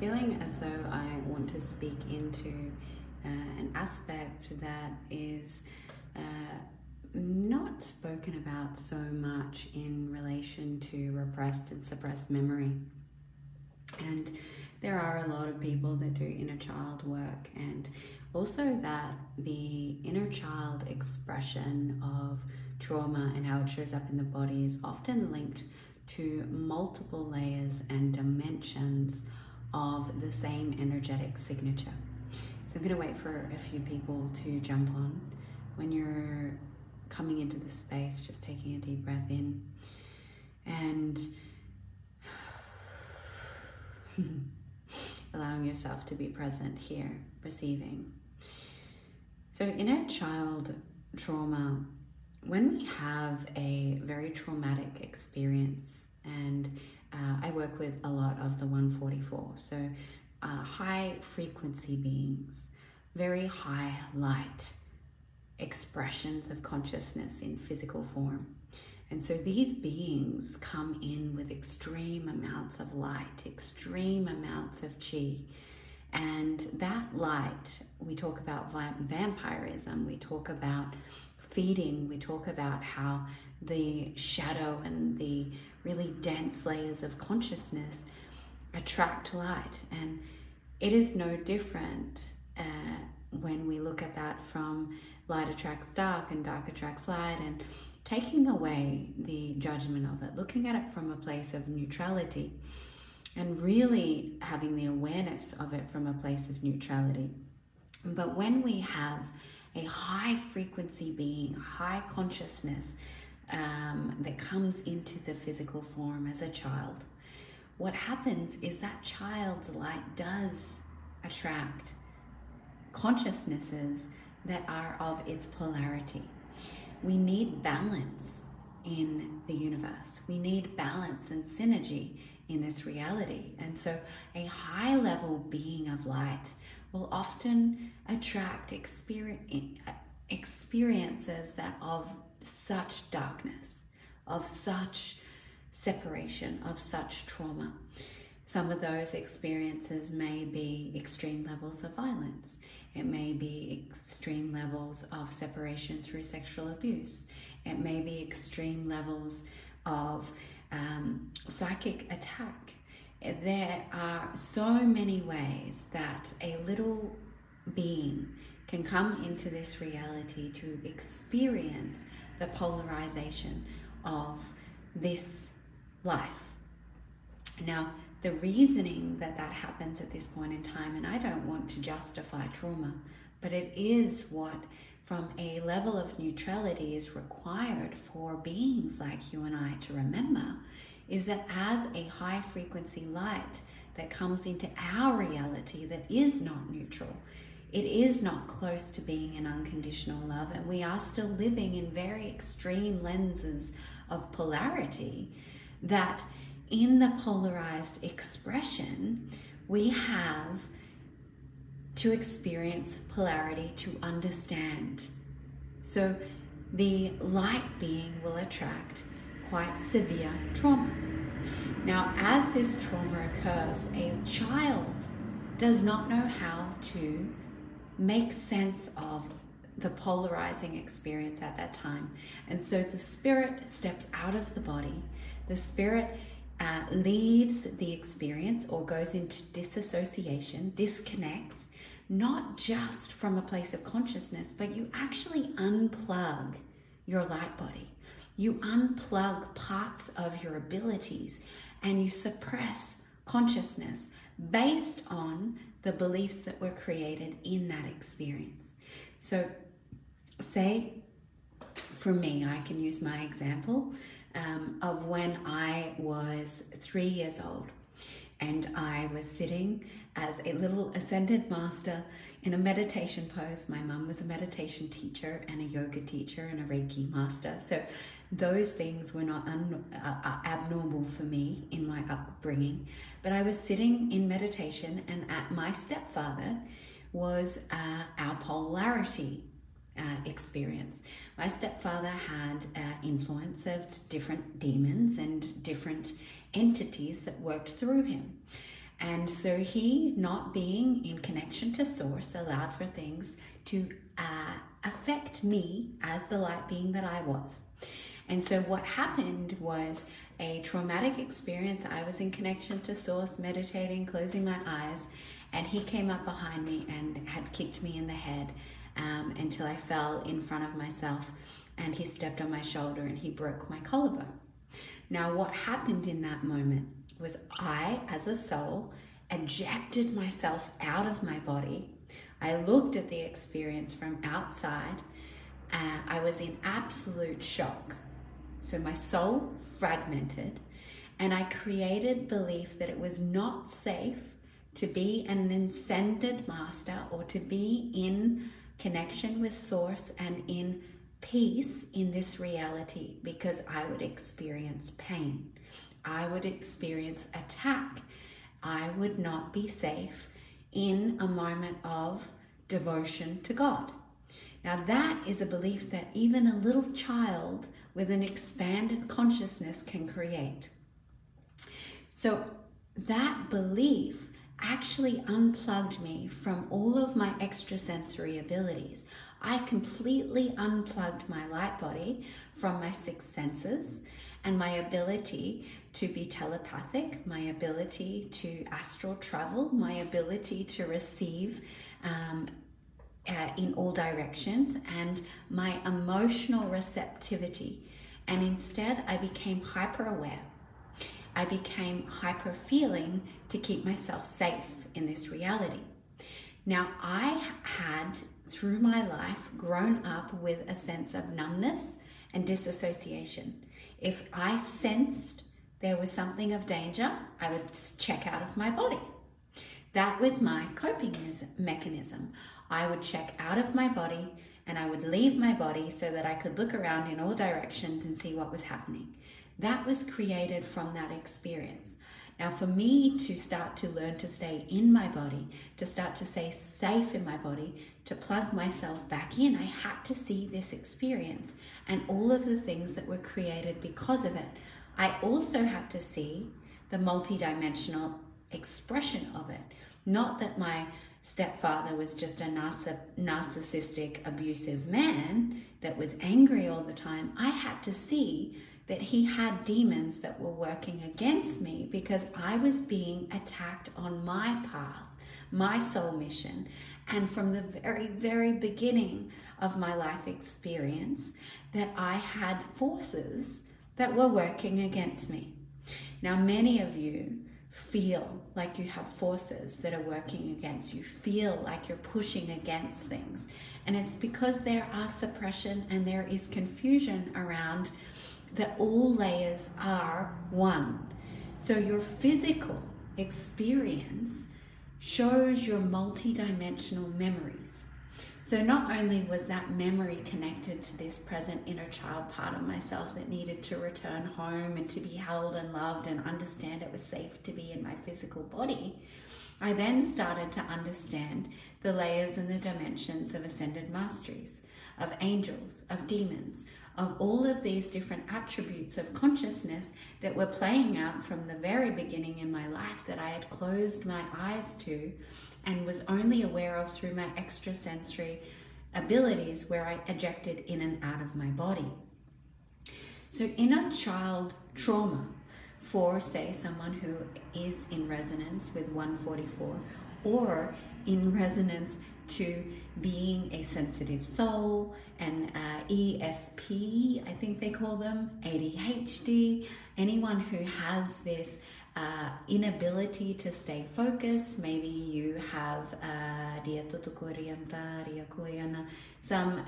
feeling as though I want to speak into an aspect that is not spoken about so much in relation to repressed and suppressed memory. And there are a lot of people that do inner child work, and also that the inner child expression of trauma and how it shows up in the body is often linked to multiple layers and dimensions of the same energetic signature. So I'm going to wait for a few people to jump on. When you're coming into the space, just taking a deep breath in and allowing yourself to be present here, receiving. So inner child trauma, when we have a very traumatic experience, and I work with a lot of the 144, so high frequency beings, very high light expressions of consciousness in physical form. And so these beings come in with extreme amounts of light, extreme amounts of chi. And that light, we talk about vampirism, we talk about feeding, we talk about how the shadow and the really dense layers of consciousness attract light. And it is no different when we look at that from light attracts dark and dark attracts light, and taking away the judgment of it, looking at it from a place of neutrality, and really having the awareness of it from a place of neutrality. But when we have a high frequency being, high consciousness that comes into the physical form as a child, what happens is that child's light does attract consciousnesses that are of its polarity. We need balance in the universe. We need balance and synergy in this reality. And so a high level being of light will often attract experiences that of such darkness, of such separation, of such trauma. Some of those experiences may be extreme levels of violence. It may be extreme levels of separation through sexual abuse. It may be extreme levels of psychic attack. There are so many ways that a little being can come into this reality to experience the polarization of this life. Now, the reasoning that happens at this point in time, and I don't want to justify trauma, but it is what from a level of neutrality is required for beings like you and I to remember, is that as a high frequency light that comes into our reality that is not neutral, it is not close to being in unconditional love, and we are still living in very extreme lenses of polarity, that in the polarized expression, we have to experience polarity to understand. So the light being will attract quite severe trauma. Now, as this trauma occurs, a child does not know how to make sense of the polarizing experience at that time. And so the spirit steps out of the body. The spirit leaves the experience or goes into disassociation, disconnects, not just from a place of consciousness, but you actually unplug your light body. You unplug parts of your abilities and you suppress consciousness based on the beliefs that were created in that experience. So say, for me, I can use my example of when I was 3 years old and I was sitting as a little ascended master in a meditation pose. My mum was a meditation teacher and a yoga teacher and a Reiki master. So those things were not abnormal for me in my upbringing. But I was sitting in meditation, and my stepfather was our polarity experience. My stepfather had influence of different demons and different entities that worked through him. And so he, not being in connection to source, allowed for things to affect me as the light being that I was. And so what happened was a traumatic experience. I was in connection to source, meditating, closing my eyes, and he came up behind me and had kicked me in the head until I fell in front of myself, and he stepped on my shoulder and he broke my collarbone. Now, what happened in that moment was I, as a soul, ejected myself out of my body. I looked at the experience from outside. I was in absolute shock. So my soul fragmented, and I created belief that it was not safe to be an ascended master or to be in connection with source and in peace in this reality, because I would experience pain. I would experience attack. I would not be safe in a moment of devotion to God. Now that is a belief that even a little child with an expanded consciousness can create. So that belief actually unplugged me from all of my extrasensory abilities. I completely unplugged my light body from my six senses and my ability to be telepathic, my ability to astral travel, my ability to receive in all directions, and my emotional receptivity. And instead, I became hyper aware. I became hyper feeling to keep myself safe in this reality. Now, I had, through my life, grown up with a sense of numbness and disassociation. If I sensed there was something of danger, I would check out of my body. That was my coping mechanism. I would check out of my body and I would leave my body so that I could look around in all directions and see what was happening. That was created from that experience. Now, for me to start to learn to stay in my body, to start to stay safe in my body, to plug myself back in, I had to see this experience and all of the things that were created because of it. I also had to see the multidimensional expression of it. Not that my stepfather was just a narcissistic, abusive man that was angry all the time. I had to see that he had demons that were working against me because I was being attacked on my path, my soul mission. And from the very, very beginning of my life experience, that I had forces that were working against me. Now, many of you feel like you have forces that are working against you, feel like you're pushing against things. And it's because there are suppression and there is confusion around that all layers are one. So your physical experience shows your multidimensional memories. So not only was that memory connected to this present inner child part of myself that needed to return home and to be held and loved and understand it was safe to be in my physical body, I then started to understand the layers and the dimensions of ascended masteries, of angels, of demons, of all of these different attributes of consciousness that were playing out from the very beginning in my life that I had closed my eyes to and was only aware of through my extrasensory abilities where I ejected in and out of my body. So inner child trauma for, say, someone who is in resonance with 144 or in resonance to being a sensitive soul, an ESP, I think they call them, ADHD, anyone who has this inability to stay focused. Maybe you have some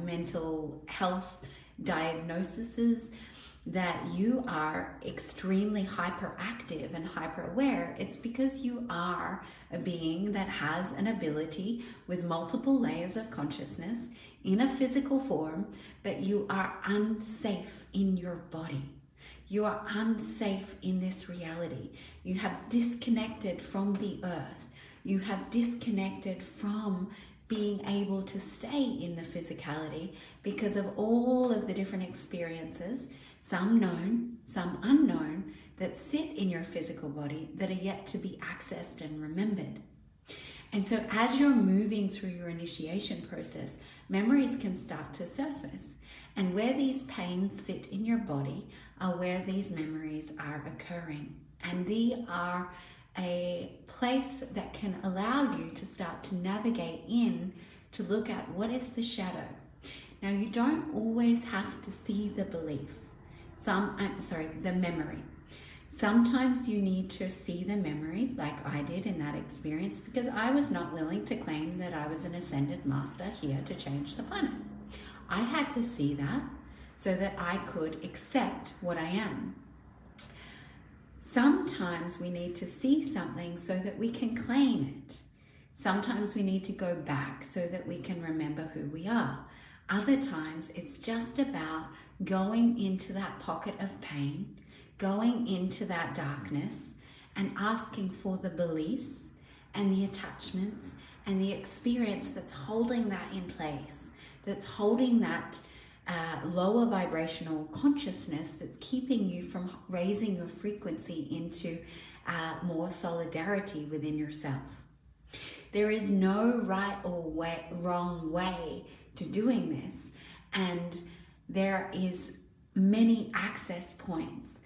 mental health diagnoses that you are extremely hyperactive and hyper aware. It's because you are a being that has an ability with multiple layers of consciousness in a physical form, but you are unsafe in your body. You are unsafe in this reality. You have disconnected from the earth. You have disconnected from being able to stay in the physicality because of all of the different experiences some known, some unknown, that sit in your physical body that are yet to be accessed and remembered. And so as you're moving through your initiation process, memories can start to surface. And where these pains sit in your body are where these memories are occurring. And they are a place that can allow you to start to navigate in to look at what is the shadow. Now, you don't always have to see the belief. The memory. Sometimes you need to see the memory, like I did in that experience, because I was not willing to claim that I was an ascended master here to change the planet. I had to see that so that I could accept what I am. Sometimes we need to see something so that we can claim it. Sometimes we need to go back so that we can remember who we are. Other times it's just about going into that pocket of pain, going into that darkness and asking for the beliefs and the attachments and the experience that's holding that in place, that's holding that lower vibrational consciousness that's keeping you from raising your frequency into more solidarity within yourself. There is no right or wrong way to doing this, and there is many access points.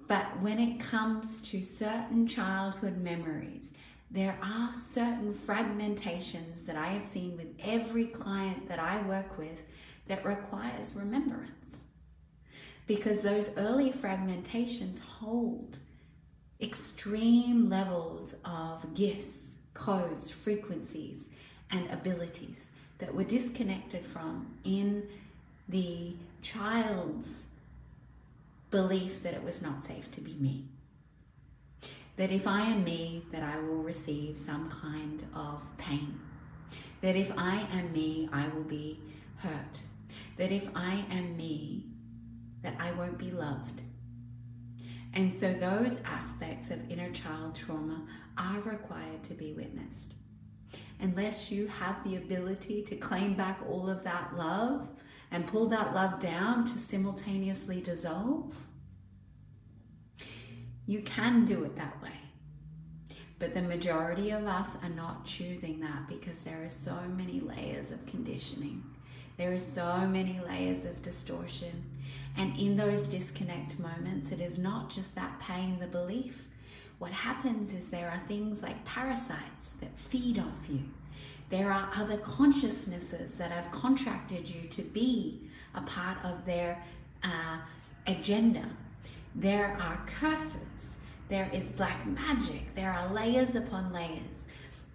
But when it comes to certain childhood memories, there are certain fragmentations that I have seen with every client that I work with that requires remembrance. Because those early fragmentations hold extreme levels of gifts, codes, frequencies, and abilities that were disconnected from in the child's belief that it was not safe to be me. That if I am me, that I will receive some kind of pain. That if I am me, I will be hurt. That if I am me, that I won't be loved. And so those aspects of inner child trauma are required to be witnessed. Unless you have the ability to claim back all of that love and pull that love down to simultaneously dissolve, you can do it that way. But the majority of us are not choosing that because there are so many layers of conditioning. There are so many layers of distortion. And in those disconnect moments, it is not just that pain, the belief. What happens is there are things like parasites that feed off you. There are other consciousnesses that have contracted you to be a part of their agenda. There are curses. There is black magic. There are layers upon layers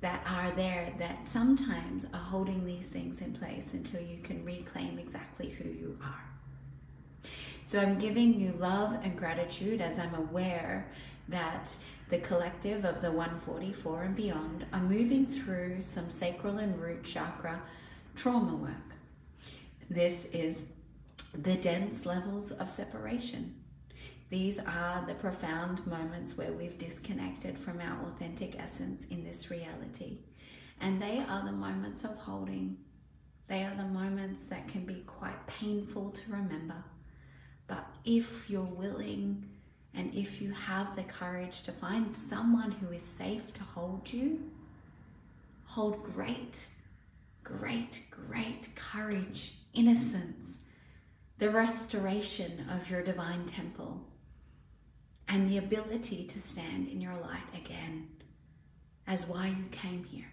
that are there that sometimes are holding these things in place until you can reclaim exactly who you are. So I'm giving you love and gratitude as I'm aware that the collective of the 144 and beyond are moving through some sacral and root chakra trauma work. This is the dense levels of separation. These are the profound moments where we've disconnected from our authentic essence in this reality. And they are the moments of holding. They are the moments that can be quite painful to remember. But if you're willing and if you have the courage to find someone who is safe to hold you, hold great, great, great courage, innocence, the restoration of your divine temple, and the ability to stand in your light again as why you came here.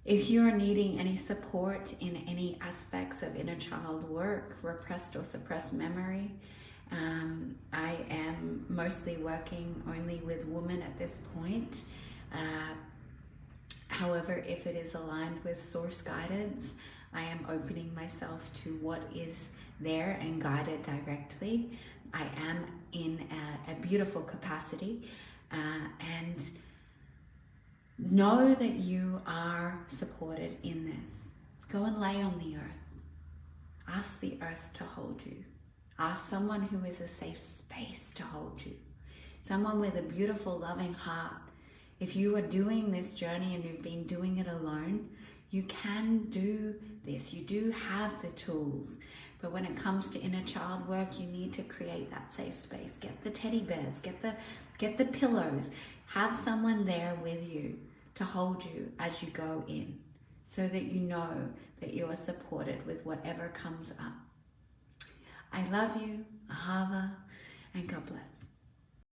If you are needing any support in any aspects of inner child work, repressed or suppressed memory, I am mostly working only with women at this point. However, if it is aligned with source guidance, I am opening myself to what is there and guided directly. I am in a beautiful capacity and know that you are supported in this. Go and lay on the earth. Ask the earth to hold you. Ask someone who is a safe space to hold you. Someone with a beautiful, loving heart. If you are doing this journey and you've been doing it alone, you can do this. You do have the tools. But when it comes to inner child work, you need to create that safe space. Get the teddy bears, get the pillows. Have someone there with you to hold you as you go in, so that you know that you are supported with whatever comes up. I love you, Ahava, and God bless.